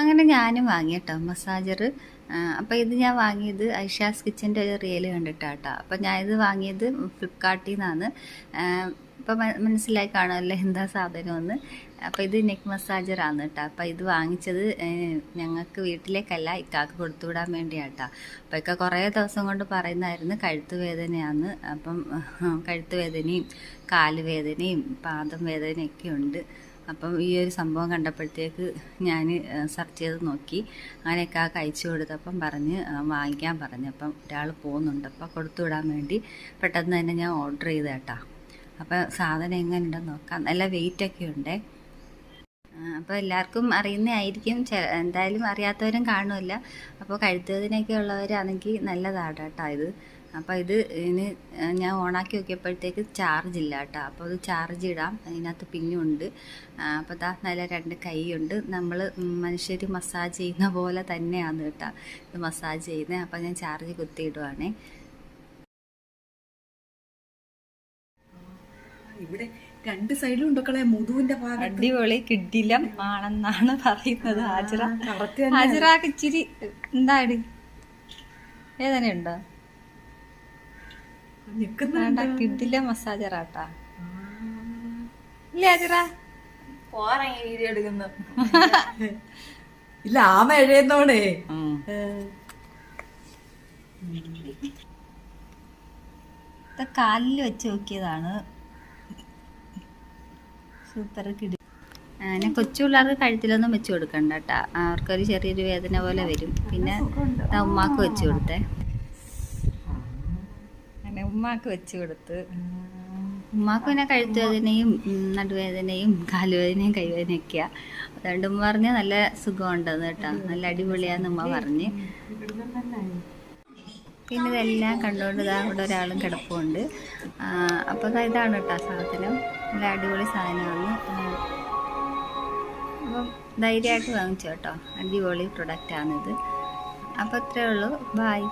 അങ്ങനെ ഞാനും വാങ്ങി കേട്ടോ മസാജർ. അപ്പോൾ ഇത് ഞാൻ വാങ്ങിയത് ഐഷാസ് കിച്ചൻ്റെ ഒരു റീൽ കണ്ടിട്ടാട്ടോ. അപ്പോൾ ഞാൻ ഇത് വാങ്ങിയത് ഫ്ലിപ്കാർട്ടിൽ നിന്നാണ്. ഇപ്പോൾ മനസ്സിലായി കാണുമല്ലോ എന്താ സാധനമെന്ന്. അപ്പോൾ ഇത് നെക്ക് മസാജറാണ് കേട്ടോ. അപ്പോൾ ഇത് വാങ്ങിച്ചത് ഞങ്ങൾക്ക് വീട്ടിലേക്കല്ല, ഇക്കാക്ക് കൊടുത്തുവിടാൻ വേണ്ടിയാട്ടോ. അപ്പോൾ ഇക്ക കുറേ ദിവസം കൊണ്ട് പറയുന്നതായിരുന്നു കഴുത്ത് വേദനയാണ്. അപ്പം കഴുത്ത് വേദനയും കാലുവേദനയും പാദം വേദനയൊക്കെ ഉണ്ട്. അപ്പം ഈ ഒരു സംഭവം കണ്ടപ്പോഴത്തേക്ക് ഞാൻ സെർച്ച് ചെയ്ത് നോക്കി. അങ്ങനെയൊക്കെ അയച്ചു കൊടുത്തപ്പം പറഞ്ഞ് വാങ്ങിക്കാൻ പറഞ്ഞു. അപ്പം ഒരാൾ പോകുന്നുണ്ട്, അപ്പോൾ കൊടുത്തു വിടാൻ വേണ്ടി പെട്ടെന്ന് തന്നെ ഞാൻ ഓർഡർ ചെയ്ത കേട്ടോ. അപ്പോൾ സാധനം എങ്ങനെയുണ്ടെന്ന് നോക്കാം. നല്ല വെയിറ്റൊക്കെ ഉണ്ടേ. അപ്പോൾ എല്ലാവർക്കും അറിയുന്നതായിരിക്കും, എന്തായാലും അറിയാത്തവരും കാണുമല്ല. അപ്പോൾ കഴുത്തുവേദനയൊക്കെ ഉള്ളവരാണെങ്കിൽ നല്ലതാണ് കേട്ടോ ഇത്. അപ്പോൾ ഇതിന് ഞാൻ ഓണാക്കി നോക്കിയപ്പോഴത്തേക്ക് ചാർജ് ഇല്ല കേട്ടോ. അപ്പോൾ അത് ചാർജ് ഇടാം, അതിനകത്ത് പിന്നുണ്ട്. അപ്പോൾ ഇതാ നല്ല 2 കൈയുണ്ട്. നമ്മൾ മനുഷ്യർ മസാജ് ചെയ്യുന്ന പോലെ തന്നെയാണ് കേട്ടോ ഇത് മസാജ് ചെയ്യുന്നത്. അപ്പോൾ ഞാൻ ചാർജ് കുത്തിയിടുവാണേ. ഇവിടെ 2 സൈഡിലും ഉണ്ടോക്കളെ മുതുവിന്റെ ഭാഗം അടിപൊളി കിഡിലം ആണെന്നാണ് പറയുന്നത്. ഹാജറാക്ക് ഇച്ചിരി എന്താണ് വേദനയുണ്ടോ? കിഡിലം മസാജറാട്ടാ. ഇല്ലേ ഹാജറ? പോറങ്ങി വീഡിയോ എടുക്കുന്നു. ഇല്ല ആമ എഴുതുന്നോണേ. കാലിൽ വെച്ച് നോക്കിയതാണ്. സൂപ്പർ കിടി. ഞാൻ കൊച്ചു പിള്ളേർക്ക് കഴുത്തിലൊന്നും വെച്ച് കൊടുക്കണ്ട കേട്ടോ. അവർക്കൊരു ചെറിയൊരു വേദന പോലെ വരും. പിന്നെ ഉമ്മാക്ക് വെച്ച് കൊടുത്തേ. അങ്ങനെ ഉമ്മാക്ക് വെച്ച് കൊടുത്ത്. ഉമ്മാക്ക് പിന്നെ കഴുത്ത് വേദനയും നടുവേദനയും കാലുവേദനയും കൈവേദനയൊക്കെയാണ്. അതുകൊണ്ട് ഉമ്മ പറഞ്ഞ് നല്ല സുഖമുണ്ടെന്ന് കേട്ടോ, നല്ല അടിപൊളിയാന്ന് ഉമ്മ പറഞ്ഞ്. പിന്നെ ഇതെല്ലാം കണ്ടുകൊണ്ട് ഇതാ ഇവിടെ ഒരാളും കിടപ്പുണ്ട്. അപ്പോൾ ഇതാണ് കേട്ടോ സാധനം, നല്ല അടിപൊളി സാധനമാണ്. അപ്പം ധൈര്യമായിട്ട് വാങ്ങിച്ചു കേട്ടോ, അടിപൊളി പ്രൊഡക്റ്റാണിത്. അപ്പോൾ ഇത്രയേ ഉള്ളൂ. ബായ്.